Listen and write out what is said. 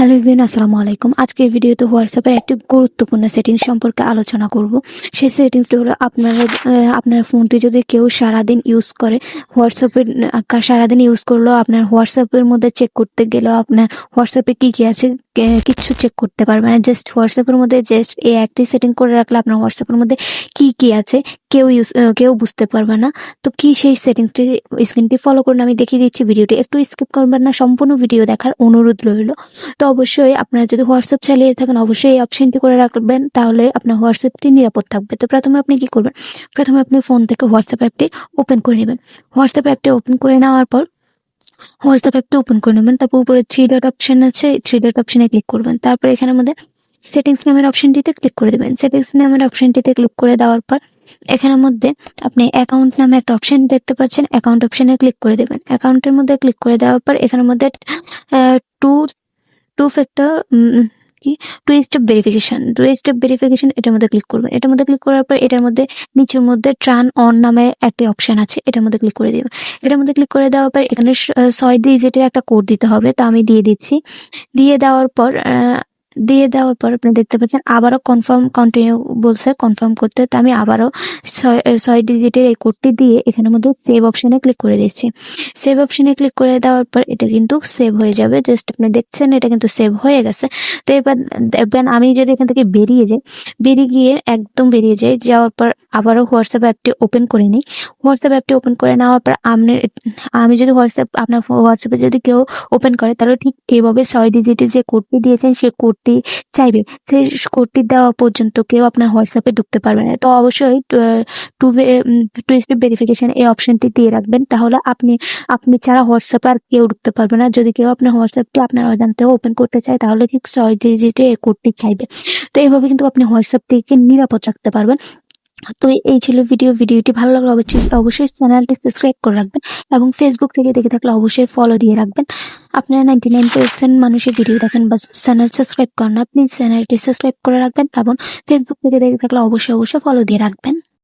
Hello everyone, আসসালামু আলাইকুম। আজকের ভিডিওতে হোয়াটসঅ্যাপের একটি গুরুত্বপূর্ণ সেটিংস সম্পর্কে আলোচনা করব। সেই সেটিংসটি হলো আপনার ফোনটি যদি কেউ সারাদিন ইউজ করে, হোয়াটসঅ্যাপের সারাদিন ইউজ করলেও আপনার হোয়াটসঅ্যাপের মধ্যে চেক করতে গেলেও আপনার হোয়াটসঅ্যাপে কি কি আছে কিচ্ছু চেক করতে পারবে না। জাস্ট হোয়াটসঅ্যাপের মধ্যে জাস্ট এই একটি সেটিং করে রাখলে আপনার হোয়াটসঅ্যাপের মধ্যে কি কি আছে কেউ বুঝতে পারবে না। তো কি সেই সেটিংসটি, স্ক্রিনটি ফলো করুন, আমি দেখিয়ে দিচ্ছি। ভিডিওটি একটু স্কিপ করবেন না, সম্পূর্ণ ভিডিও দেখার অনুরোধ রইল। তো অবশ্যই আপনারা যদি হোয়াটসঅ্যাপ চালিয়ে থাকেন অবশ্যই এই অপশনটি করে রাখবেন, তাহলে আপনার হোয়াটসঅ্যাপটি নিরাপদ থাকবে। তো প্রথমে আপনি কি করবেন, প্রথমে আপনি ফোন থেকে হোয়াটসঅ্যাপ অ্যাপটি ওপেন করে নেবেন। হোয়াটসঅ্যাপ অ্যাপটি ওপেন করে নেওয়ার পর তারপর উপরে থ্রি ডট অপশন আছে, থ্রি ডট অপশনে ক্লিক করবেন। তারপর এখানের মধ্যে সেটিংস নামের অপশনটিতে ক্লিক করে দেবেন। সেটিংস নামের অপশনটিতে ক্লিক করে দেওয়ার পর এখানের মধ্যে আপনি অ্যাকাউন্ট নামে একটা অপশন দেখতে পাচ্ছেন, অ্যাকাউন্ট অপশনে ক্লিক করে দেবেন। অ্যাকাউন্টের মধ্যে ক্লিক করে দেওয়ার পর এখানের মধ্যে টু টু ফ্যাক্টর কি টু স্টেপ ভেরিফিকেশন এটার মধ্যে ক্লিক করবেন। এটার মধ্যে ক্লিক করার পর এটার মধ্যে নিচের মধ্যে টার্ন অন নামে একটি অপশন আছে, এটার মধ্যে ক্লিক করে দেবেন। এটার মধ্যে ক্লিক করে দেওয়ার পর এখানে 6 ডিজিটের একটা কোড দিতে হবে, তো আমি দিয়ে দিচ্ছি। দিয়ে দেওয়ার পর আপনি দেখতে পাচ্ছেন আবারও কন্টিনিউ বলছে কনফার্ম করতে, তো আমি আবারও 6 ডিজিটের এই কোডটি দিয়ে এখানের মধ্যে সেভ অপশনে ক্লিক করে দিচ্ছি। সেভ অপশনে ক্লিক করে দেওয়ার পর এটা কিন্তু সেভ হয়ে যাবে। জাস্ট আপনি দেখছেন এটা কিন্তু সেভ হয়ে গেছে। তো এবার দেখবেন আমি যদি এখান থেকে বেরিয়ে যাই, যাওয়ার পর আবারও হোয়াটসঅ্যাপ অ্যাপটি ওপেন করে নিই। হোয়াটসঅ্যাপ অ্যাপটি ওপেন করে নেওয়ার পর আমি যদি আপনার হোয়াটসঅ্যাপে যদি কেউ ওপেন করে, তাহলে ঠিক এইভাবে 6 ডিজিটের যে কোডটি দিয়েছেন সেই কোডটি চাইবে। সেই কোডটি দেওয়া পর্যন্ত কেউ আপনার হোয়াটসঅ্যাপে ঢুকতে পারবে না। তো অবশ্যই টু স্টেপ ভেরিফিকেশন এই অপশনটি দিয়ে রাখবেন, তাহলে আপনি ছাড়া হোয়াটসঅ্যাপে আর কেউ ঢুকতে পারবে না। যদি কেউ আপনার হোয়াটসঅ্যাপটি আপনার অজান্তেও ওপেন করতে চায়, তাহলে ঠিক 6 ডিজিটে এই কোডটি চাইবে। তো এইভাবে কিন্তু আপনি হোয়াটসঅ্যাপটিকে নিরাপদ রাখতে পারবেন। তো এই ছিল ভিডিওটি ভালো লাগলে অবশ্যই চ্যানেলটি সাবস্ক্রাইব করে রাখবেন, এবং ফেসবুক থেকে দেখে থাকলে অবশ্যই ফলো দিয়ে রাখবেন। আপনারা 99% মানুষের ভিডিও দেখেন বা চ্যানেল সাবস্ক্রাইব করেন, আপনি চ্যানেলটি সাবস্ক্রাইব করে রাখবেন, এবং ফেসবুক থেকে দেখে থাকলে অবশ্যই ফলো দিয়ে রাখবেন।